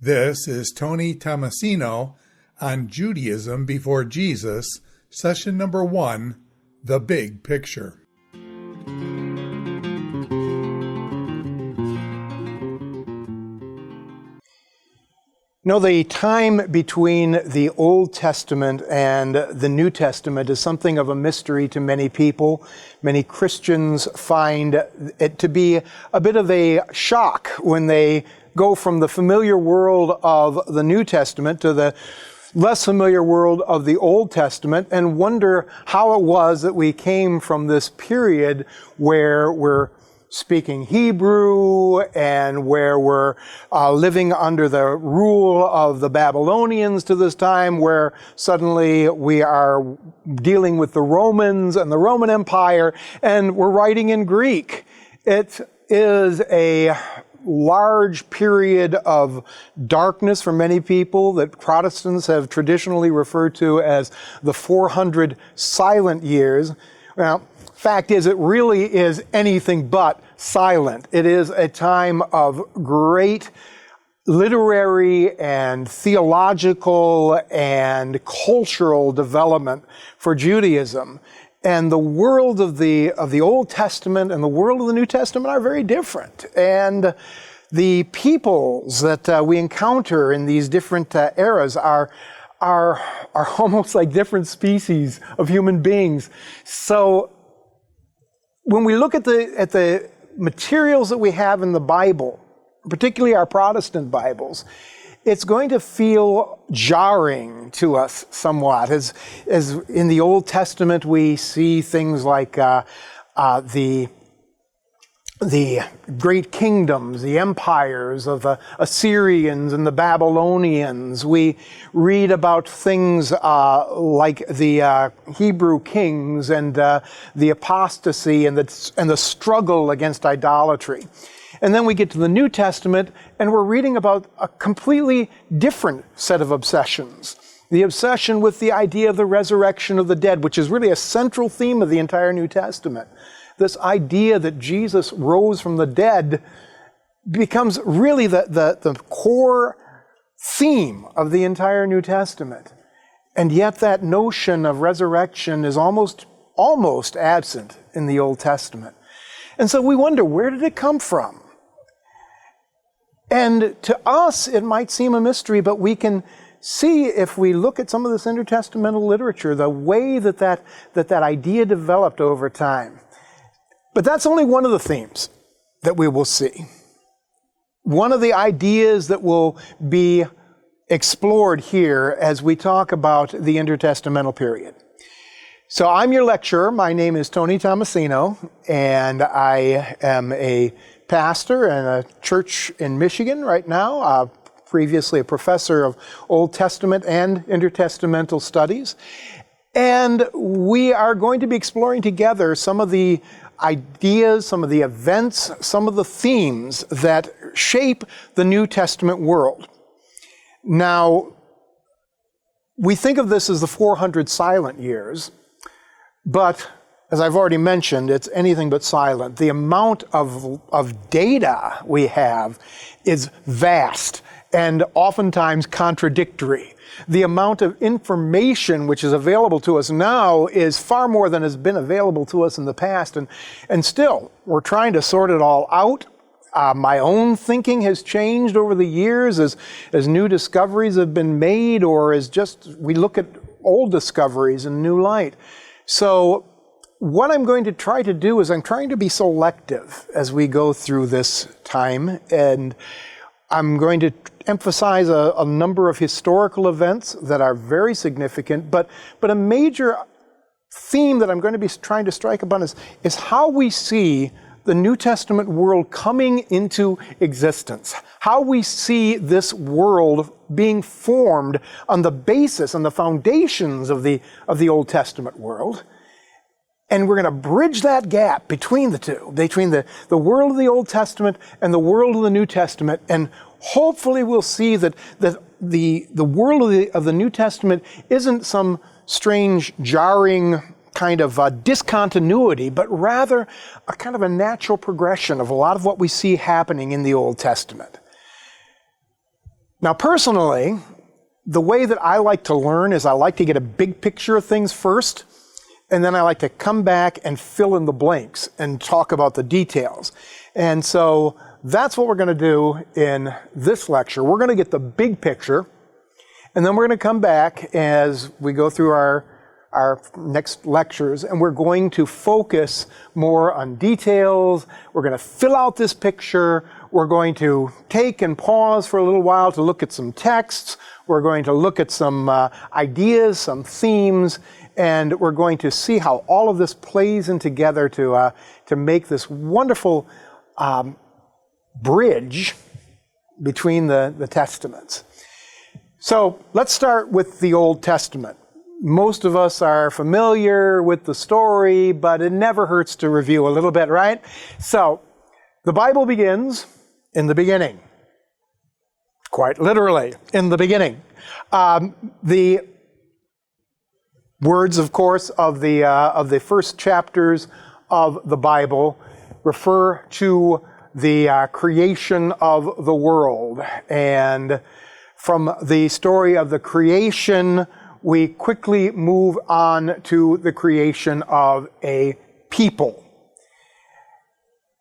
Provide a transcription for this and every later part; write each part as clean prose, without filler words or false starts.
This is Tony Tomasino on Judaism Before Jesus, session number 1, The Big Picture. The time between the Old Testament and the New Testament is something of a mystery to many people. Many Christians find it to be a bit of a shock when they go from the familiar world of the New Testament to the less familiar world of the Old Testament and wonder how it was that we came from this period where we're speaking Hebrew and where we're living under the rule of the Babylonians to this time, where suddenly we are dealing with the Romans and the Roman Empire, and we're writing in Greek. It is a large period of darkness for many people that Protestants have traditionally referred to as the 400 silent years. Well, fact is, it really is anything but silent. It is a time of great literary and theological and cultural development for Judaism. And the world of the Old Testament and the world of the New Testament are very different. And the peoples that we encounter in these different eras are almost like different species of human beings. So when we look at the materials that we have in the Bible, particularly our Protestant Bibles, it's going to feel jarring to us somewhat. As in the Old Testament, we see things like the great kingdoms, the empires of the Assyrians and the Babylonians. We read about things like the Hebrew kings and the apostasy and the struggle against idolatry. And then we get to the New Testament, and we're reading about a completely different set of obsessions. The obsession with the idea of the resurrection of the dead, which is really a central theme of the entire New Testament. This idea that Jesus rose from the dead becomes really the core theme of the entire New Testament. And yet that notion of resurrection is almost absent in the Old Testament. And so we wonder, where did it come from? And to us, it might seem a mystery, but we can see, if we look at some of this intertestamental literature, the way that idea developed over time. But that's only one of the themes that we will see. One of the ideas that will be explored here as we talk about the intertestamental period. So I'm your lecturer. My name is Tony Tomasino, and I am a pastor in a church in Michigan right now, previously a professor of Old Testament and intertestamental studies. And we are going to be exploring together some of the ideas, some of the events, some of the themes that shape the New Testament world. Now, we think of this as the 400 silent years, but as I've already mentioned, it's anything but silent. The amount of data we have is vast and oftentimes contradictory. The amount of information which is available to us now is far more than has been available to us in the past. And still, we're trying to sort it all out. My own thinking has changed over the years as new discoveries have been made, or as just we look at old discoveries in new light. So what I'm going to try to do is I'm trying to be selective as we go through this time, and I'm going to emphasize a number of historical events that are very significant, but a major theme that I'm going to be trying to strike upon is how we see the New Testament world coming into existence, how we see this world being formed on the basis, on the foundations of the Old Testament world. And we're going to bridge that gap between the two, between the world of the Old Testament and the world of the New Testament. And hopefully we'll see that the world of the New Testament isn't some strange, jarring kind of discontinuity, but rather a kind of a natural progression of a lot of what we see happening in the Old Testament. Now, personally, the way that I like to learn is I like to get a big picture of things first, and then I like to come back and fill in the blanks and talk about the details. And so that's what we're going to do in this lecture. We're going to get the big picture, and then we're going to come back as we go through our next lectures, and we're going to focus more on details. We're going to fill out this picture. We're going to take and pause for a little while to look at some texts. We're going to look at some ideas, some themes, and we're going to see how all of this plays in together to make this wonderful bridge between the Testaments. So let's start with the Old Testament. Most of us are familiar with the story, but it never hurts to review a little bit, right? So the Bible begins in the beginning. Quite literally, in the beginning. The words, of course, of the first chapters of the Bible refer to the creation of the world. And from the story of the creation, we quickly move on to the creation of a people.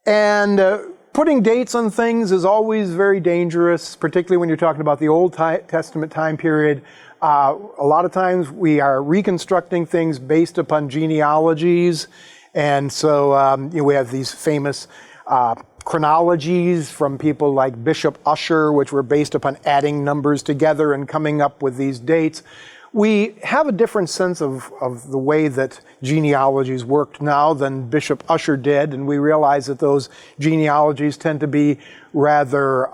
And putting dates on things is always very dangerous, particularly when you're talking about the Old Testament time period. A lot of times we are reconstructing things based upon genealogies. And so we have these famous chronologies from people like Bishop Ussher, which were based upon adding numbers together and coming up with these dates. We have a different sense of the way that genealogies worked now than Bishop Ussher did, and we realize that those genealogies tend to be rather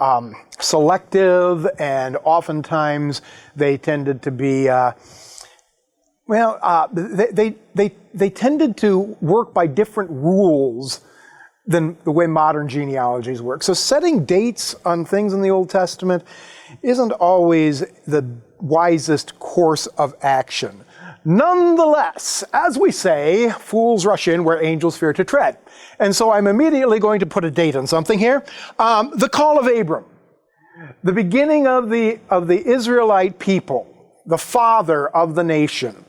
selective, and oftentimes they tended to be, they tended to work by different rules than the way modern genealogies work. So setting dates on things in the Old Testament isn't always the wisest course of action. Nonetheless, as we say, fools rush in where angels fear to tread. And so I'm immediately going to put a date on something here. The call of Abram, the beginning of the Israelite people, the father of the nation,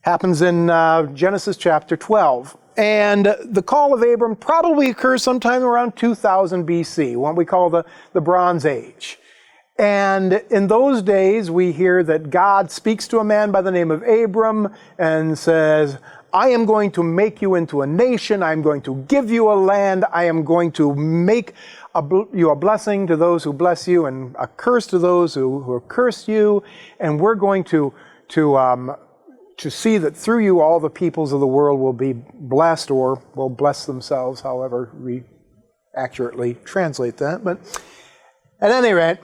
happens in Genesis chapter 12. And the call of Abram probably occurs sometime around 2000 BC, what we call the Bronze Age. And in those days, we hear that God speaks to a man by the name of Abram and says, I am going to make you into a nation. I'm going to give you a land. I am going to make you a blessing to those who bless you and a curse to those who curse you. And we're going to see that through you all the peoples of the world will be blessed, or will bless themselves, however we accurately translate that. But at any rate,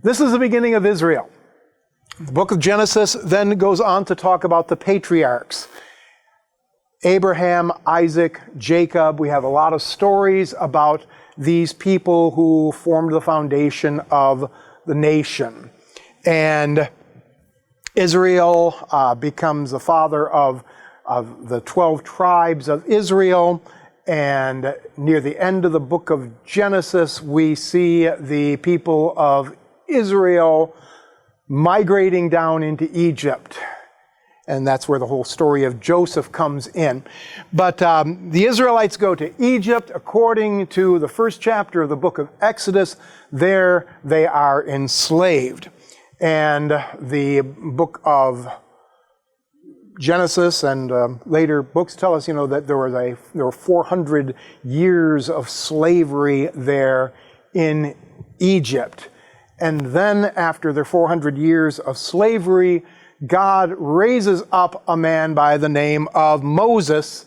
this is the beginning of Israel. The book of Genesis then goes on to talk about the patriarchs. Abraham, Isaac, Jacob. We have a lot of stories about these people who formed the foundation of the nation. And Israel becomes the father of the 12 tribes of Israel. And near the end of the book of Genesis, we see the people of Israel migrating down into Egypt. And that's where the whole story of Joseph comes in. But the Israelites go to Egypt. According to the first chapter of the book of Exodus, there they are enslaved. And the book of Genesis and later books tell us, that there were 400 years of slavery there in Egypt. And then after their 400 years of slavery, God raises up a man by the name of Moses.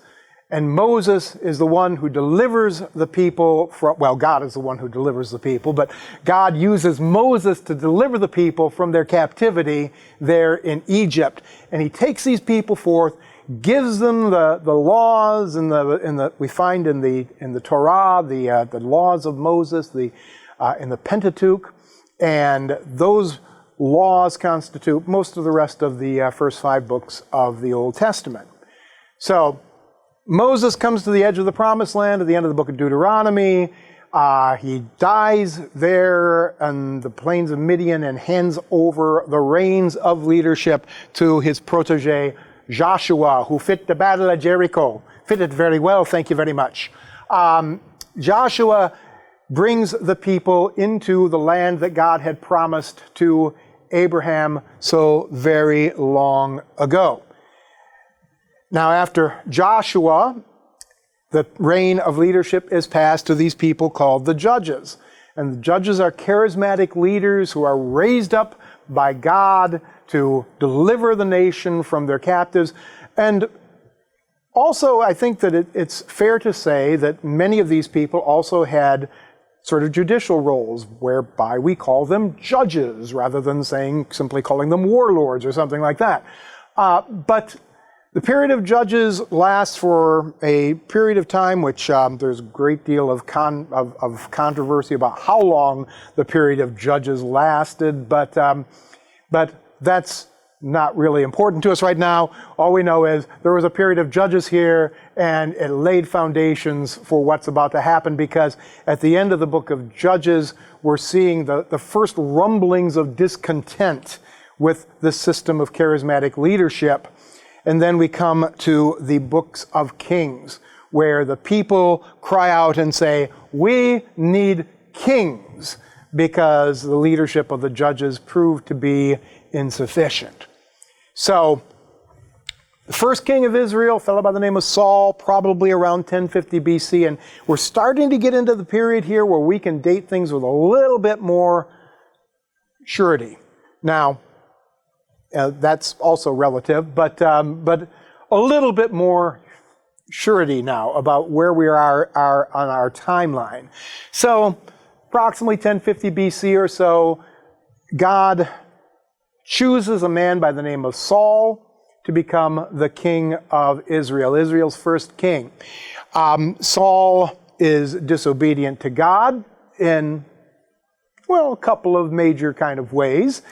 And Moses is the one who delivers the people from, well, God is the one who delivers the people, but God uses Moses to deliver the people from their captivity there in Egypt. And he takes these people forth, gives them the laws we find in the Torah, the laws of Moses, in the Pentateuch. And those laws constitute most of the rest of the first 5 books of the Old Testament. So Moses comes to the edge of the Promised Land at the end of the book of Deuteronomy. He dies there on the plains of Midian and hands over the reins of leadership to his protege, Joshua, who fit the battle at Jericho. Fitted very well, thank you very much. Joshua brings the people into the land that God had promised to Abraham so very long ago. Now, after Joshua, the reign of leadership is passed to these people called the judges. And the judges are charismatic leaders who are raised up by God to deliver the nation from their captives. And also, I think that it's fair to say that many of these people also had sort of judicial roles, whereby we call them judges, rather than simply calling them warlords or something like that. But the period of judges lasts for a period of time, which there's a great deal of controversy about how long the period of judges lasted, but that's not really important to us right now. All we know is there was a period of judges here, and it laid foundations for what's about to happen, because at the end of the book of Judges, we're seeing the first rumblings of discontent with the system of charismatic leadership. And then we come to the books of Kings, where the people cry out and say, we need kings, because the leadership of the judges proved to be insufficient. So, the first king of Israel, a fellow by the name of Saul, probably around 1050 BC, and we're starting to get into the period here where we can date things with a little bit more surety. Now, that's also relative, but a little bit more surety now about where we are on our timeline. So, approximately 1050 BC or so, God chooses a man by the name of Saul to become the king of Israel, Israel's first king. Saul is disobedient to God in, well, a couple of major kind of ways.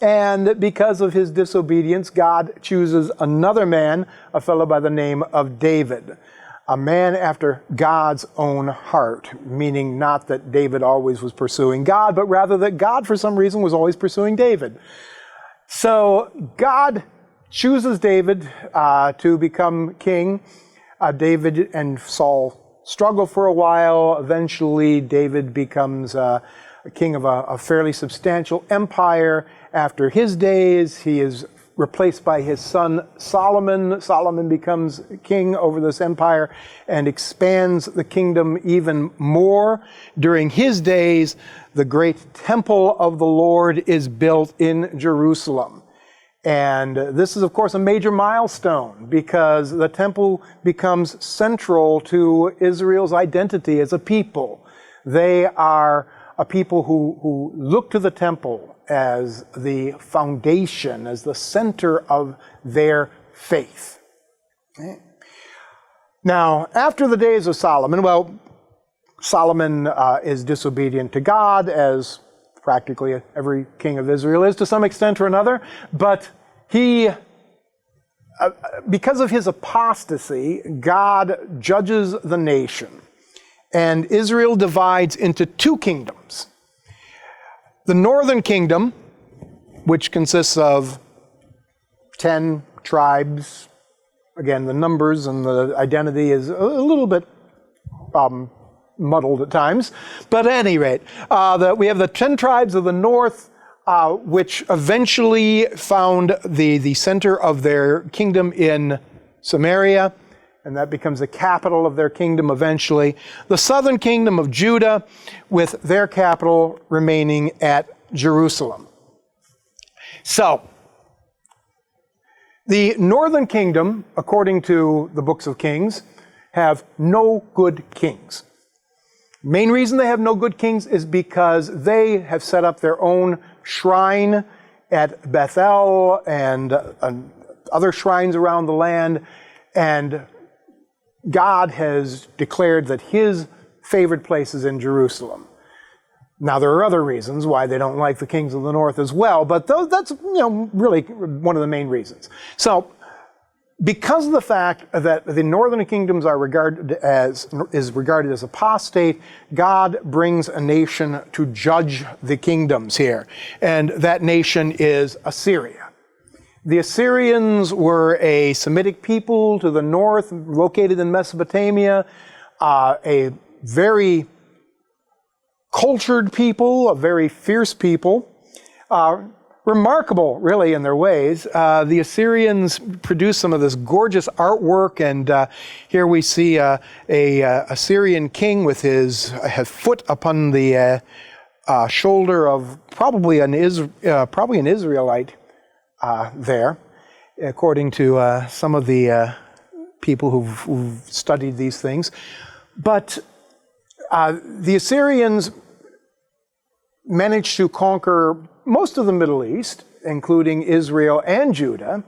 And because of his disobedience, God chooses another man, a fellow by the name of David, a man after God's own heart, meaning not that David always was pursuing God, but rather that God, for some reason, was always pursuing David. So God chooses David to become king. David and Saul struggle for a while. Eventually, David becomes king of a fairly substantial empire. After his days, he is replaced by his son Solomon. Solomon becomes king over this empire and expands the kingdom even more. During his days, the great temple of the Lord is built in Jerusalem. And this is, of course, a major milestone, because the temple becomes central to Israel's identity as a people. They are a people who look to the temple as the foundation, as the center of their faith. Okay. Now, after the days of Solomon, well, Solomon is disobedient to God, as practically every king of Israel is to some extent or another, but he, because of his apostasy, God judges the nation, and Israel divides into two kingdoms. The northern kingdom, which consists of 10 tribes. Again, the numbers and the identity is a little bit muddled at times. But at any rate, we have the 10 tribes of the north, which eventually found the center of their kingdom in Samaria, and that becomes the capital of their kingdom eventually. The southern kingdom of Judah, with their capital remaining at Jerusalem. So, the northern kingdom, according to the books of Kings, have no good kings. Main reason they have no good kings is because they have set up their own shrine at Bethel and other shrines around the land, and God has declared that his favored place is in Jerusalem. Now, there are other reasons why they don't like the kings of the north as well, but that's really one of the main reasons. So, Because of the fact that the northern kingdoms is regarded as apostate, God brings a nation to judge the kingdoms here. And that nation is Assyria. The Assyrians were a Semitic people to the north, located in Mesopotamia, a very cultured people, a very fierce people. Remarkable, really, in their ways. The Assyrians produced some of this gorgeous artwork, and here we see a Assyrian king with his foot upon the shoulder of probably an Israelite there, according to some of the people who've studied these things. But the Assyrians managed to conquer most of the Middle East, including Israel and Judah,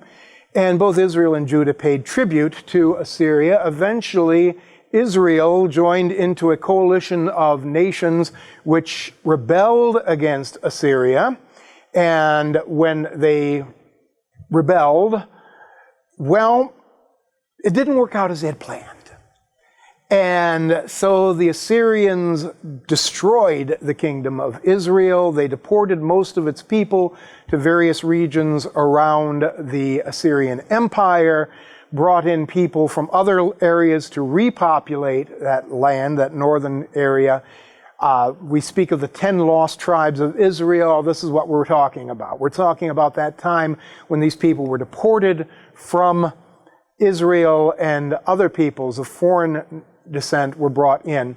and both Israel and Judah paid tribute to Assyria. Eventually, Israel joined into a coalition of nations which rebelled against Assyria, and when they rebelled, well, it didn't work out as they had planned. And so the Assyrians destroyed the kingdom of Israel. They deported most of its people to various regions around the Assyrian Empire, brought in people from other areas to repopulate that land, that northern area. We speak of the 10 lost tribes of Israel. This is what we're talking about. We're talking about that time when these people were deported from Israel, and other peoples of foreign descent were brought in.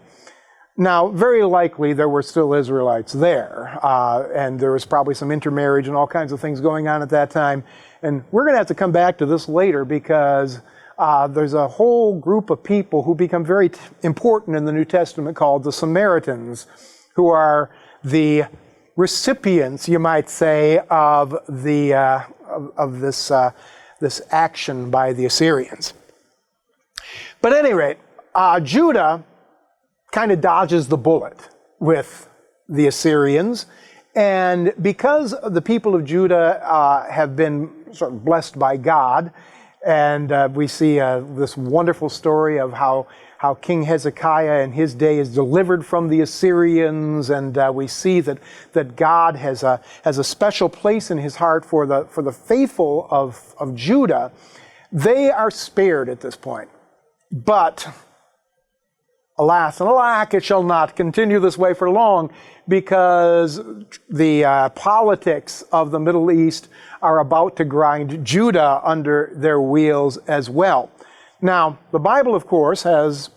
Now, very likely there were still Israelites there, and there was probably some intermarriage and all kinds of things going on at that time. And we're going to have to come back to this later, because there's a whole group of people who become very important in the New Testament called the Samaritans, who are the recipients, you might say, of this action by the Assyrians. But at any rate, Judah kind of dodges the bullet with the Assyrians, and because the people of Judah have been sort of blessed by God, and we see this wonderful story of how King Hezekiah in his day is delivered from the Assyrians, and we see that God has a special place in his heart for the faithful of Judah. They are spared at this point. But alas and alack, it shall not continue this way for long, because the politics of the Middle East are about to grind Judah under their wheels as well. Now, the Bible, of course, has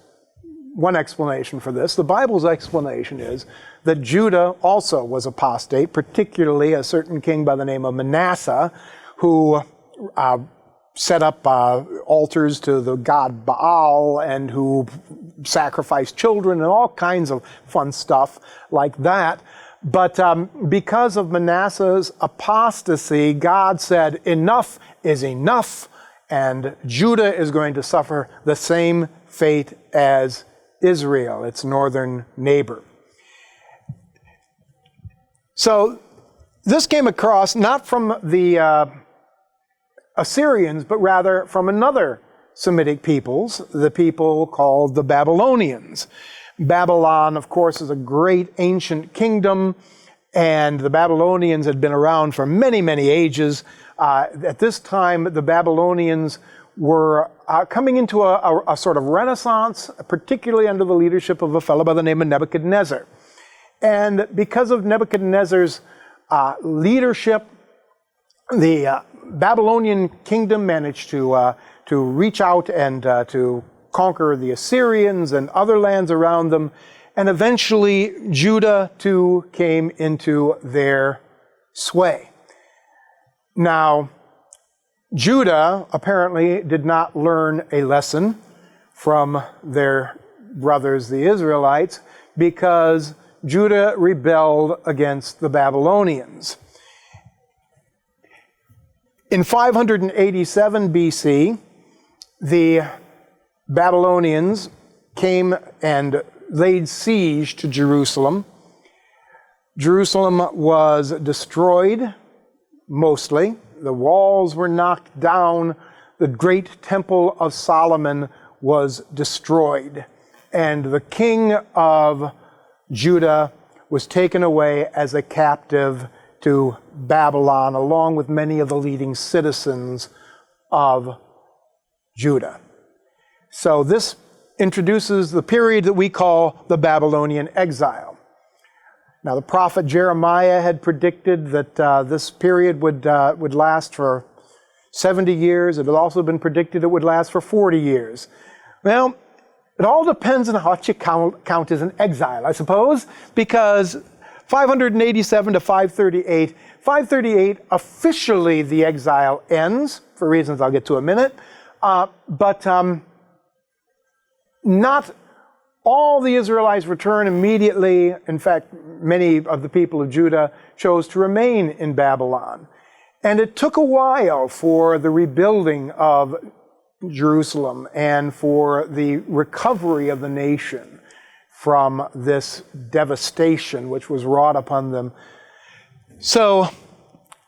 one explanation for this. The Bible's explanation is that Judah also was apostate, particularly a certain king by the name of Manasseh, who set up altars to the god Baal, and who sacrificed children and all kinds of fun stuff like that. But because of Manasseh's apostasy, God said, enough is enough, and Judah is going to suffer the same fate as Israel, its northern neighbor. So this came across not from the Assyrians, but rather from another Semitic peoples, the people called the Babylonians. Babylon, of course, is a great ancient kingdom, and the Babylonians had been around for many, many ages. At this time, the Babylonians were coming into a sort of renaissance, particularly under the leadership of a fellow by the name of Nebuchadnezzar. And because of Nebuchadnezzar's leadership, the Babylonian kingdom managed to reach out and to conquer the Assyrians and other lands around them, and eventually Judah too came into their sway. Now, Judah apparently did not learn a lesson from their brothers, the Israelites, because Judah rebelled against the Babylonians. In 587 BC, the Babylonians came and laid siege to Jerusalem. Jerusalem was destroyed, mostly. The walls were knocked down. the great temple of Solomon was destroyed, and the king of Judah was taken away as a captive to Babylon, along with many of the leading citizens of Judah. So this introduces the period that we call the Babylonian exile. Now, the prophet Jeremiah had predicted that this period would last for 70 years. It had also been predicted it would last for 40 years. Well, it all depends on what you count as an exile, I suppose, because 587 to 538, 538 officially the exile ends, for reasons I'll get to in a minute, but not all the Israelites return immediately. In fact, many of the people of Judah chose to remain in Babylon. And it took a while for the rebuilding of Jerusalem and for the recovery of the nation from this devastation which was wrought upon them. So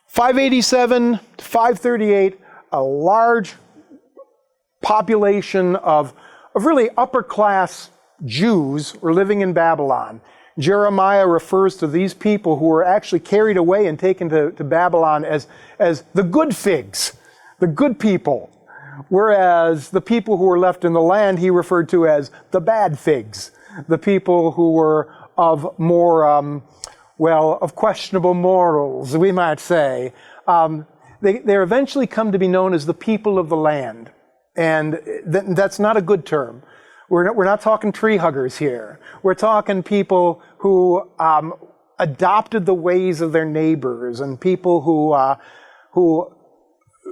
587 to 538, a large population of really upper-class Jews were living in Babylon. Jeremiah refers to these people who were actually carried away and taken to Babylon as the good figs, the good people, whereas the people who were left in the land he referred to as the bad figs, the people who were of more, of questionable morals, we might say. They eventually come to be known as the people of the land. And that's not a good term. We're not talking tree huggers here. We're talking people who adopted the ways of their neighbors, and people who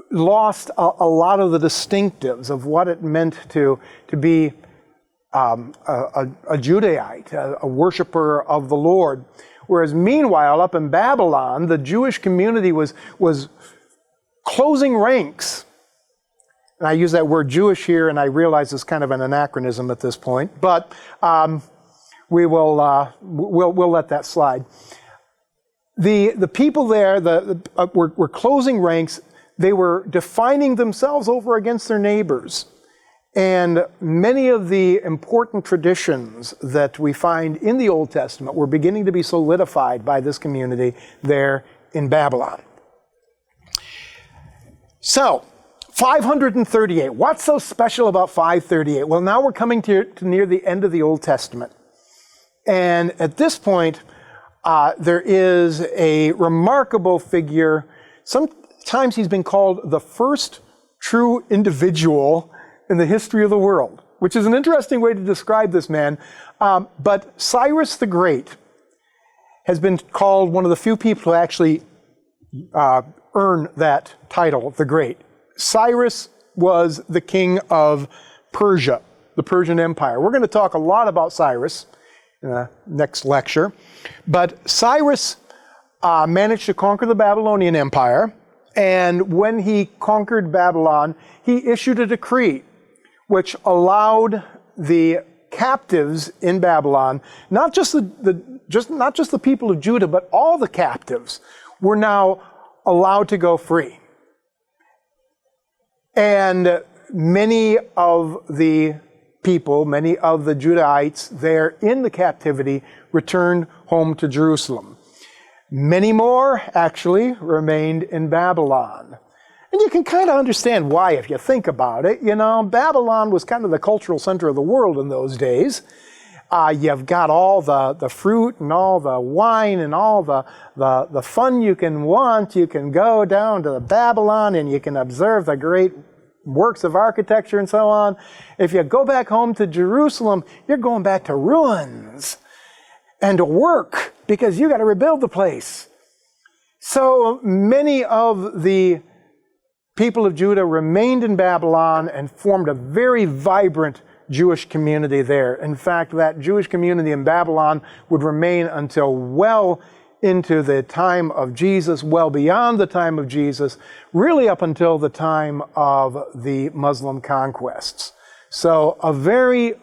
lost a lot of the distinctives of what it meant to be a Judaite, a worshiper of the Lord. Whereas meanwhile, up in Babylon, the Jewish community was closing ranks. And I use that word Jewish here, and I realize it's kind of an anachronism at this point, but we'll let that slide. The people there were closing ranks. They were defining themselves over against their neighbors. And many of the important traditions that we find in the Old Testament were beginning to be solidified by this community there in Babylon. So, 538. What's so special about 538? Well, now we're coming to near the end of the Old Testament. And at this point, there is a remarkable figure. Sometimes he's been called the first true individual in the history of the world, which is an interesting way to describe this man. But Cyrus the Great has been called one of the few people who actually earn that title, the Great. Cyrus was the king of Persia, the Persian Empire. We're going to talk a lot about Cyrus in the next lecture. But Cyrus managed to conquer the Babylonian Empire. And when he conquered Babylon, he issued a decree which allowed the captives in Babylon, not just the people of Judah, but all the captives were now allowed to go free. And many of the people, many of the Judahites there in the captivity returned home to Jerusalem. Many more actually remained in Babylon. And you can kind of understand why if you think about it. You know, Babylon was kind of the cultural center of the world in those days. You've got all the fruit and all the wine and all the fun you can want. You can go down to Babylon and you can observe the great works of architecture and so on. If you go back home to Jerusalem, you're going back to ruins and to work because you got to rebuild the place. So many of the people of Judah remained in Babylon and formed a very vibrant Jewish community there. In fact, that Jewish community in Babylon would remain until well into the time of Jesus, well beyond the time of Jesus, really up until the time of the Muslim conquests. So a very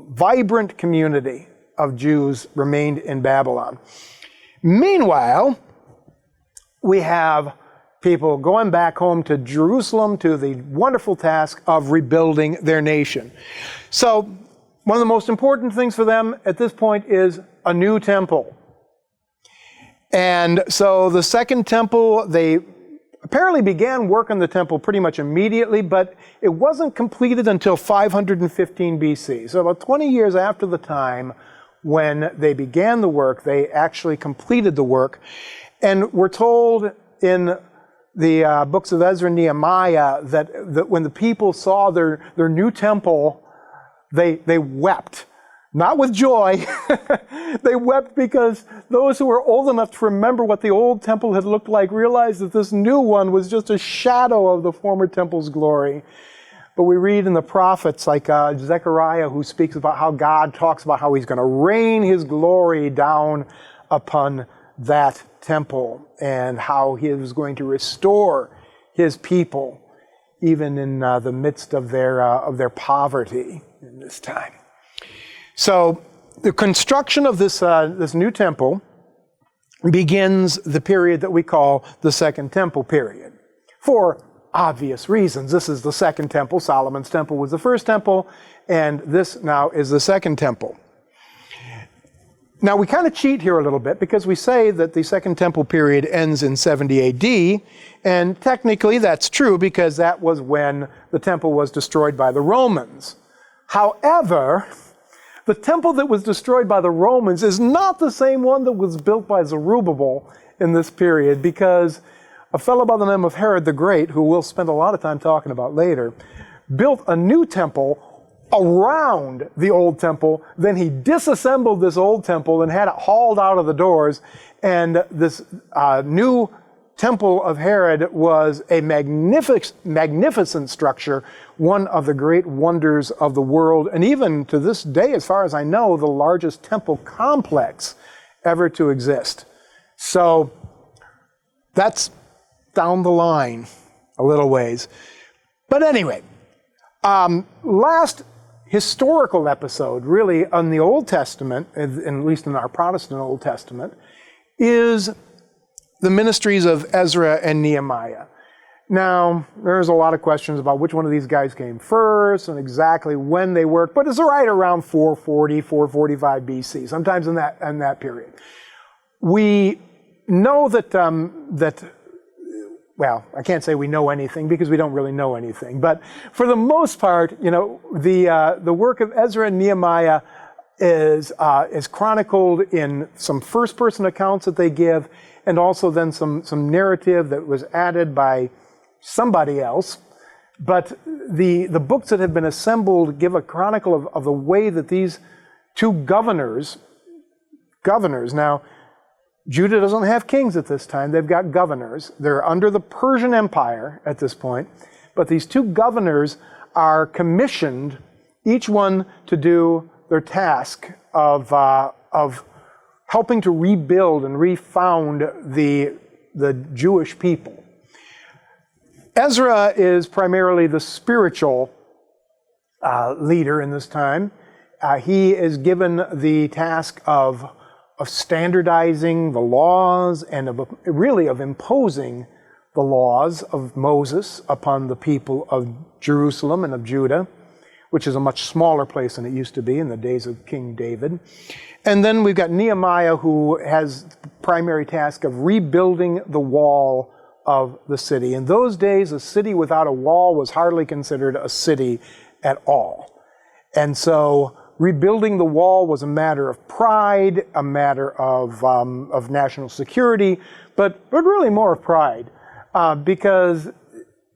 vibrant community of Jews remained in Babylon. Meanwhile, we have people going back home to Jerusalem to the wonderful task of rebuilding their nation. So one of the most important things for them at this point is a new temple. And so the second temple, they apparently began work on the temple pretty much immediately, but it wasn't completed until 515 BC. So about 20 years after the time when they began the work, they actually completed the work. And we're told in the books of Ezra and Nehemiah that when the people saw their new temple, they wept. Not with joy. They wept because those who were old enough to remember what the old temple had looked like realized that this new one was just a shadow of the former temple's glory. But we read in the prophets like Zechariah, who speaks about how God talks about how he's going to rain his glory down upon that temple and how he was going to restore his people even in the midst of their poverty in this time. So the construction of this new temple begins the period that we call the Second Temple period. For obvious reasons. This is the Second Temple. Solomon's temple was the first temple, and this now is the Second Temple. Now we kind of cheat here a little bit because we say that the Second Temple period ends in 70 AD, and technically that's true because that was when the temple was destroyed by the Romans. However, the temple that was destroyed by the Romans is not the same one that was built by Zerubbabel in this period, because a fellow by the name of Herod the Great, who we'll spend a lot of time talking about later, built a new temple around the old temple. Then he disassembled this old temple and had it hauled out of the doors. And this new temple of Herod was a magnificent structure, one of the great wonders of the world, and even to this day, as far as I know, the largest temple complex ever to exist. So that's down the line a little ways. But anyway, last historical episode, really, on the Old Testament, at least in our Protestant Old Testament, is the ministries of Ezra and Nehemiah. Now, there's a lot of questions about which one of these guys came first and exactly when they worked, but it's right around 440, 445 BC, sometimes in that period. We know that well, I can't say we know anything because we don't really know anything, but for the most part, you know, the work of Ezra and Nehemiah is chronicled in some first-person accounts that they give, and also then some narrative that was added by somebody else. But the books that have been assembled give a chronicle of the way that these two governors, now, Judah doesn't have kings at this time, they've got governors. They're under the Persian Empire at this point, but these two governors are commissioned, each one to do their task of helping to rebuild and refound the Jewish people. Ezra is primarily the spiritual leader in this time. He is given the task of standardizing the laws and of imposing the laws of Moses upon the people of Jerusalem and of Judah, which is a much smaller place than it used to be in the days of King David. And then we've got Nehemiah, who has the primary task of rebuilding the wall of the city. In those days, a city without a wall was hardly considered a city at all. And so rebuilding the wall was a matter of pride, a matter of national security, but really more of pride, because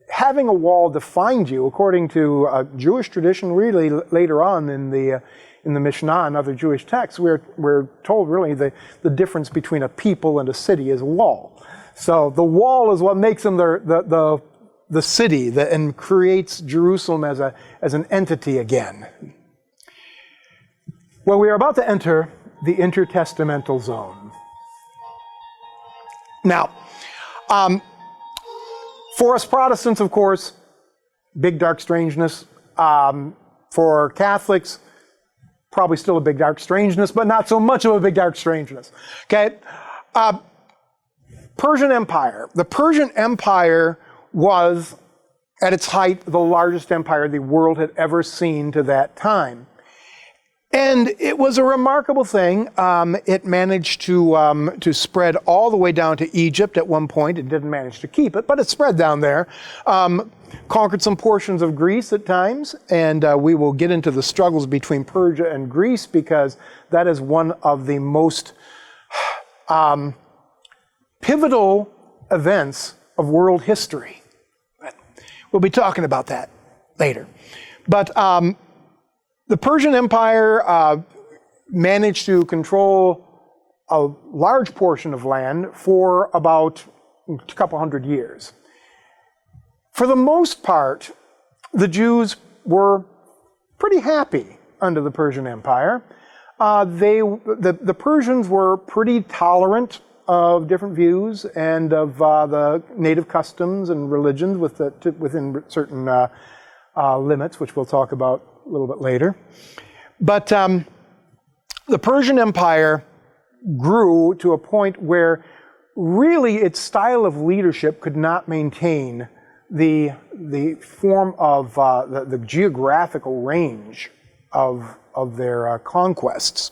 having a wall defined you, according to Jewish tradition. Really, later on in the Mishnah and other Jewish texts, we're told really the difference between a people and a city is a wall. So the wall is what makes them the city and creates Jerusalem as an entity again. Well, we are about to enter the intertestamental zone. Now, for us Protestants, of course, big dark strangeness. For Catholics, probably still a big dark strangeness, but not so much of a big dark strangeness. Okay? Persian Empire. The Persian Empire was, at its height, the largest empire the world had ever seen to that time. And it was a remarkable thing. It managed to spread all the way down to Egypt at one point. It didn't manage to keep it, but it spread down there. Conquered some portions of Greece at times, and we will get into the struggles between Persia and Greece because that is one of the most pivotal events of world history. We'll be talking about that later. But the Persian Empire managed to control a large portion of land for about a couple hundred years. For the most part, the Jews were pretty happy under the Persian Empire. The Persians were pretty tolerant of different views and of the native customs and religions within certain limits, which we'll talk about a little bit later. But the Persian Empire grew to a point where really its style of leadership could not maintain the form of the geographical range of their conquests.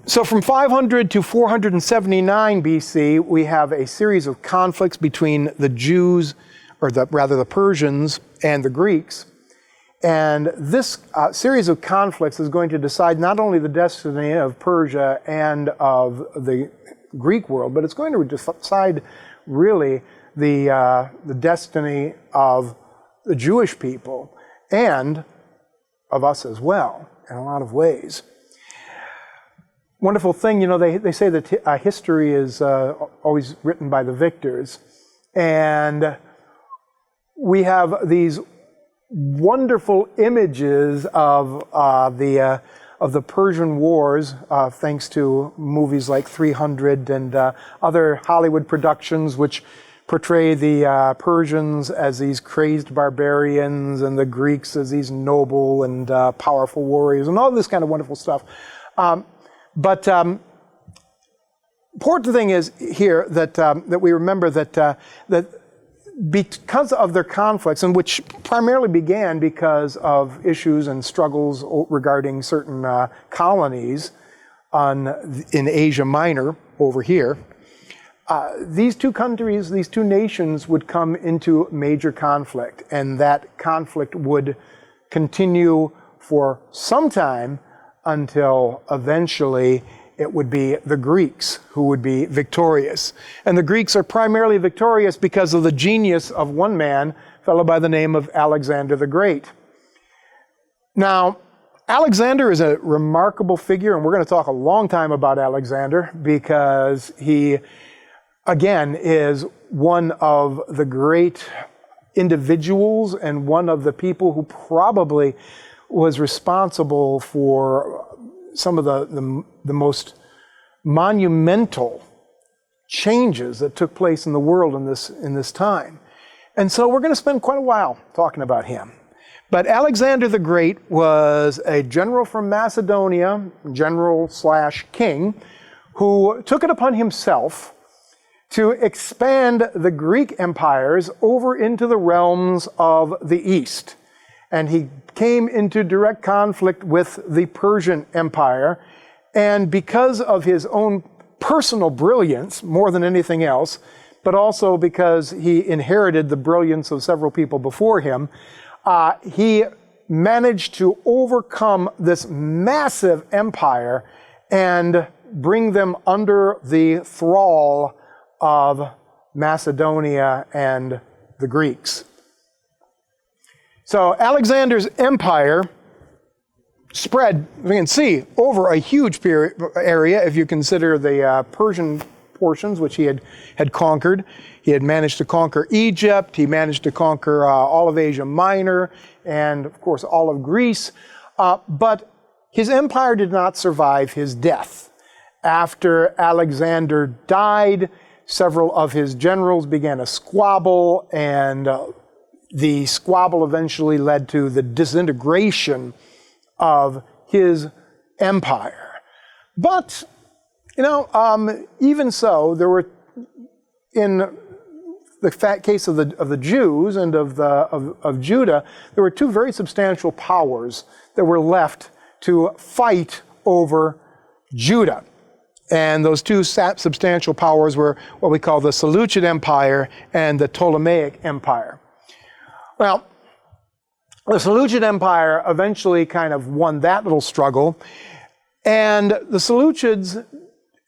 So from 500 to 479 BC, we have a series of conflicts between the Jews, or the Persians and the Greeks. And this series of conflicts is going to decide not only the destiny of Persia and of the Greek world, but it's going to decide really the destiny of the Jewish people and of us as well, in a lot of ways. Wonderful thing, they say that history is always written by the victors. And we have these wonderful images of the Persian Wars, thanks to movies like 300 and other Hollywood productions which portray the Persians as these crazed barbarians and the Greeks as these noble and powerful warriors and all this kind of wonderful stuff. But important thing is here that we remember that because of their conflicts, and which primarily began because of issues and struggles regarding certain colonies in Asia Minor over here, these two countries, these two nations would come into major conflict, and that conflict would continue for some time until eventually it would be the Greeks who would be victorious. And the Greeks are primarily victorious because of the genius of one man, a fellow by the name of Alexander the Great. Now, Alexander is a remarkable figure, and we're going to talk a long time about Alexander because he, again, is one of the great individuals and one of the people who probably was responsible for some of the most monumental changes that took place in the world in this time. And so we're going to spend quite a while talking about him. But Alexander the Great was a general from Macedonia, general/king, who took it upon himself to expand the Greek empires over into the realms of the East. And he came into direct conflict with the Persian Empire. And because of his own personal brilliance, more than anything else, but also because he inherited the brilliance of several people before him, he managed to overcome this massive empire and bring them under the thrall of Macedonia and the Greeks. So Alexander's empire spread, we can see, over a huge area if you consider the Persian portions which he had conquered. He had managed to conquer Egypt, he managed to conquer all of Asia Minor, and of course all of Greece. But his empire did not survive his death. After Alexander died, several of his generals began a squabble, and the squabble eventually led to the disintegration of his empire. But Even so, there were, in the case of the Jews and of Judah, there were two very substantial powers that were left to fight over Judah. And those two substantial powers were what we call the Seleucid Empire and the Ptolemaic Empire. Well, the Seleucid Empire eventually kind of won that little struggle, and the Seleucids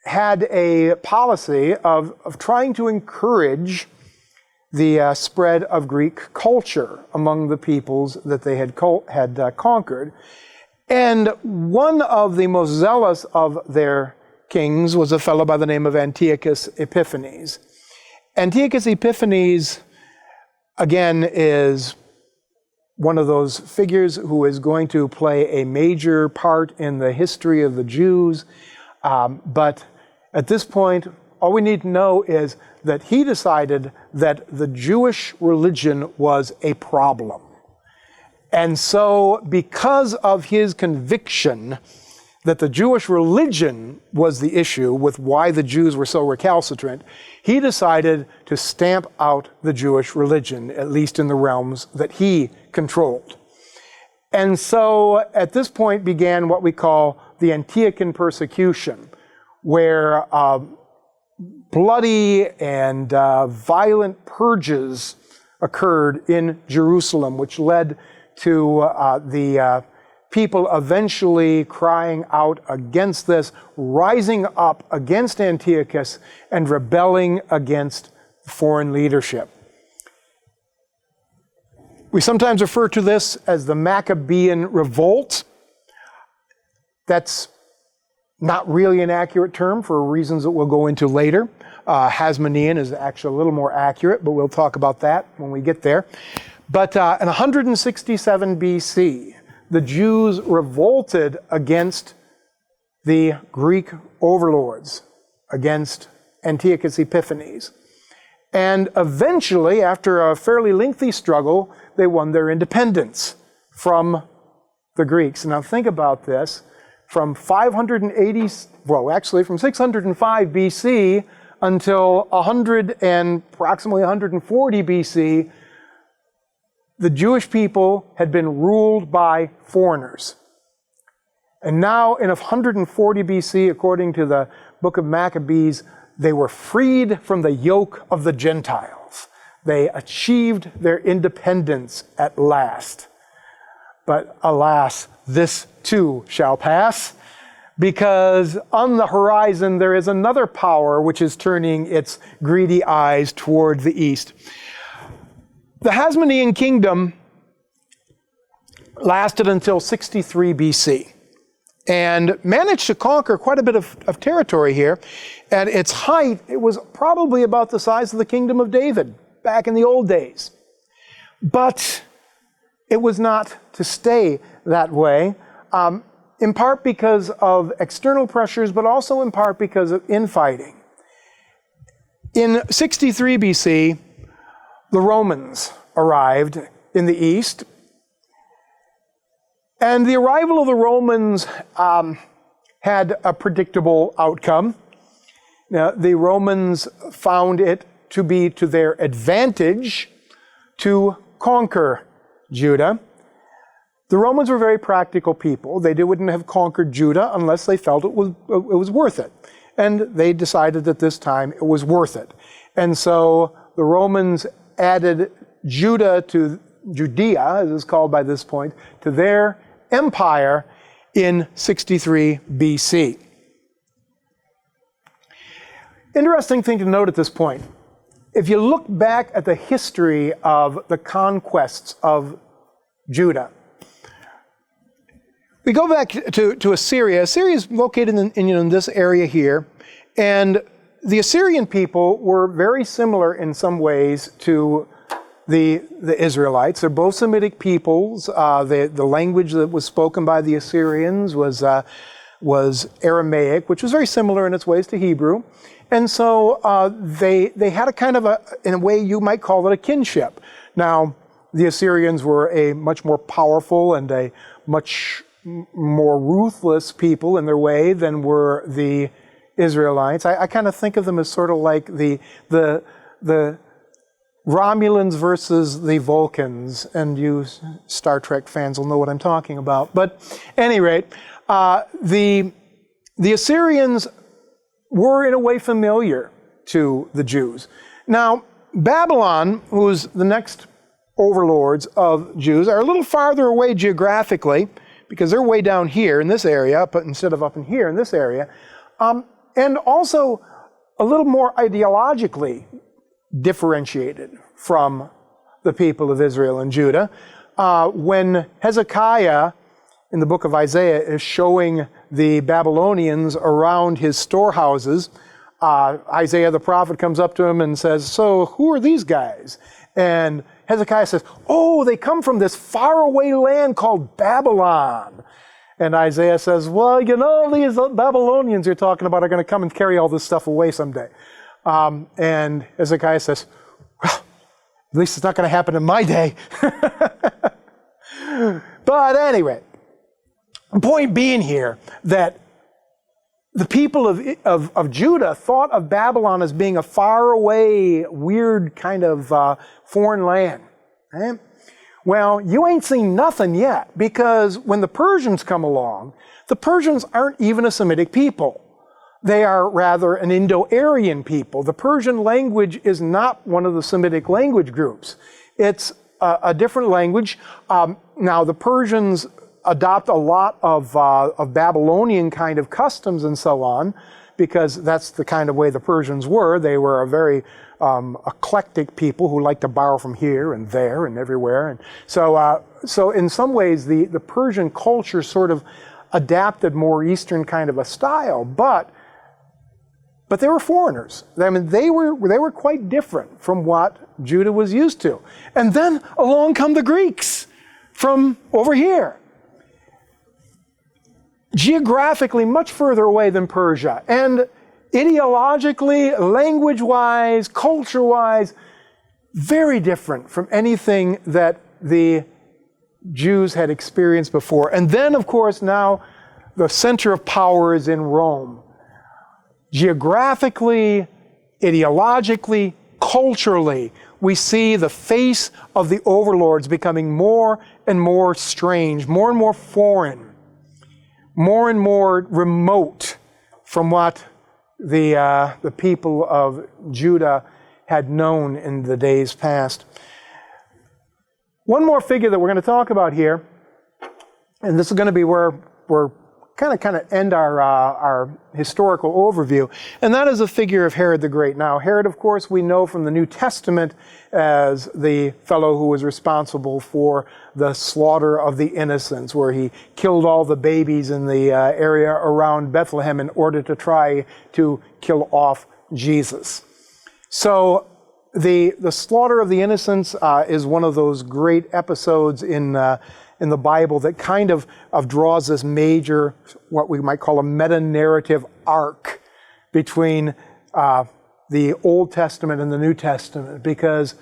had a policy of trying to encourage the spread of Greek culture among the peoples that they had conquered. And one of the most zealous of their kings was a fellow by the name of Antiochus Epiphanes. Antiochus Epiphanes, again, is one of those figures who is going to play a major part in the history of the Jews. But at this point, all we need to know is that he decided that the Jewish religion was a problem. And so, because of his conviction that the Jewish religion was the issue with why the Jews were so recalcitrant, he decided to stamp out the Jewish religion, at least in the realms that he controlled. And so, at this point began what we call the Antiochian persecution, where bloody and violent purges occurred in Jerusalem, which led to the people eventually crying out against this, rising up against Antiochus and rebelling against foreign leadership. We sometimes refer to this as the Maccabean Revolt. That's not really an accurate term for reasons that we'll go into later. Hasmonean is actually a little more accurate, but we'll talk about that when we get there. But in 167 BC, the Jews revolted against the Greek overlords, against Antiochus Epiphanes. And eventually, after a fairly lengthy struggle, they won their independence from the Greeks. Now think about this. From 605 BC until approximately 140 BC, the Jewish people had been ruled by foreigners. And now in 140 BC, according to the book of Maccabees, they were freed from the yoke of the Gentiles. They achieved their independence at last. But alas, this too shall pass, because on the horizon there is another power which is turning its greedy eyes toward the east. The Hasmonean kingdom lasted until 63 BC and managed to conquer quite a bit of territory here. At its height, it was probably about the size of the kingdom of David back in the old days. But it was not to stay that way, in part because of external pressures, but also in part because of infighting. In 63 BC, the Romans arrived in the east, and the arrival of the Romans had a predictable outcome. Now, the Romans found it to be to their advantage to conquer Judah. The Romans were very practical people. They wouldn't have conquered Judah unless they felt it was worth it. And they decided that this time it was worth it. And so the Romans added Judea, as it's called by this point, to their empire in 63 BC. Interesting thing to note at this point. If you look back at the history of the conquests of Judah, we go back to Assyria. Assyria is located in this area here, and the Assyrian people were very similar in some ways to the Israelites. They're both Semitic peoples. The language that was spoken by the Assyrians was Aramaic, which was very similar in its ways to Hebrew. And so they had a kind of in a way you might call it a kinship. Now, the Assyrians were a much more powerful and a much more ruthless people in their way than were the Israelites. I kind of think of them as sort of like the Romulans versus the Vulcans, and you Star Trek fans will know what I'm talking about. But at any rate, the Assyrians were in a way familiar to the Jews. Now, Babylon, who's the next overlords of Jews, are a little farther away geographically, because they're way down here in this area, but instead of up in here in this area, and also a little more ideologically differentiated from the people of Israel and Judah. When Hezekiah, in the book of Isaiah, is showing the Babylonians around his storehouses, Isaiah the prophet comes up to him and says, "So who are these guys?" And Hezekiah says, "Oh, they come from this faraway land called Babylon." And Isaiah says, "Well, you know, these Babylonians you're talking about are going to come and carry all this stuff away someday." And Hezekiah says, "Well, at least it's not going to happen in my day." But anyway, the point being here that the people of Judah thought of Babylon as being a faraway, weird kind of foreign land. Right? Well, you ain't seen nothing yet, because when the Persians come along, the Persians aren't even a Semitic people. They are rather an Indo-Aryan people. The Persian language is not one of the Semitic language groups. It's a different language. Now, the Persians adopt a lot of Babylonian kind of customs and so on, because that's the kind of way the Persians were. They were a very eclectic people who liked to borrow from here and there and everywhere. And so in some ways, the Persian culture sort of adapted more Eastern kind of a style, but they were foreigners. I mean, they were quite different from what Judah was used to. And then along come the Greeks from over here, geographically much further away than Persia, and ideologically, language-wise, culture-wise, very different from anything that the Jews had experienced before. And then, of course, now the center of power is in Rome. Geographically, ideologically, culturally, we see the face of the overlords becoming more and more strange, more and more foreign, more and more remote from what the people of Judah had known in the days past. One more figure that we're going to talk about here, and this is going to be where we're kind of end our historical overview, and that is the figure of Herod the Great. Now, Herod, of course, we know from the New Testament as the fellow who was responsible for the slaughter of the innocents, where he killed all the babies in the area around Bethlehem in order to try to kill off Jesus. So the slaughter of the innocents is one of those great episodes in the Bible that kind of draws this major, what we might call a meta-narrative arc between the Old Testament and the New Testament, because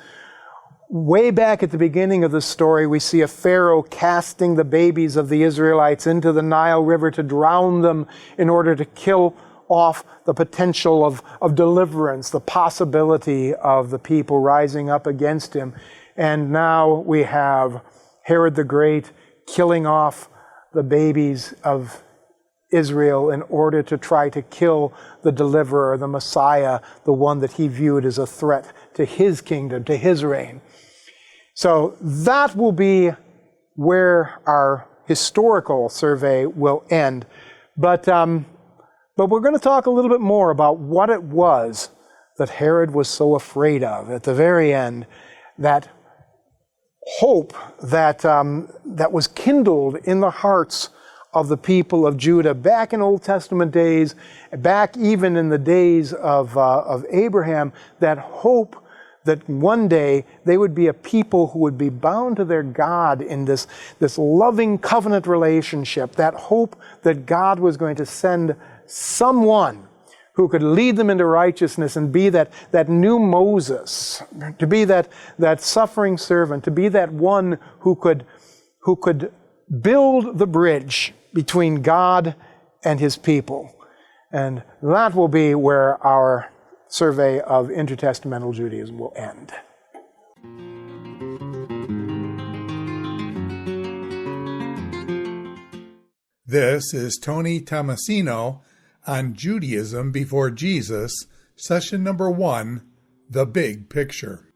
way back at the beginning of the story, we see a Pharaoh casting the babies of the Israelites into the Nile River to drown them in order to kill off the potential of deliverance, the possibility of the people rising up against him. And now we have Herod the Great killing off the babies of Israel in order to try to kill the deliverer, the Messiah, the one that he viewed as a threat to his kingdom, to his reign. So that will be where our historical survey will end. But we're going to talk a little bit more about what it was that Herod was so afraid of at the very end, that hope that was kindled in the hearts of the people of Judah back in Old Testament days, back even in the days of Abraham, that hope that one day they would be a people who would be bound to their God in this loving covenant relationship, that hope that God was going to send someone who could lead them into righteousness and be that new Moses, to be that suffering servant, to be that one who could build the bridge between God and his people. And that will be where our survey of intertestamental Judaism will end. This is Tony Tomasino on Judaism Before Jesus, session number 1, The Big Picture.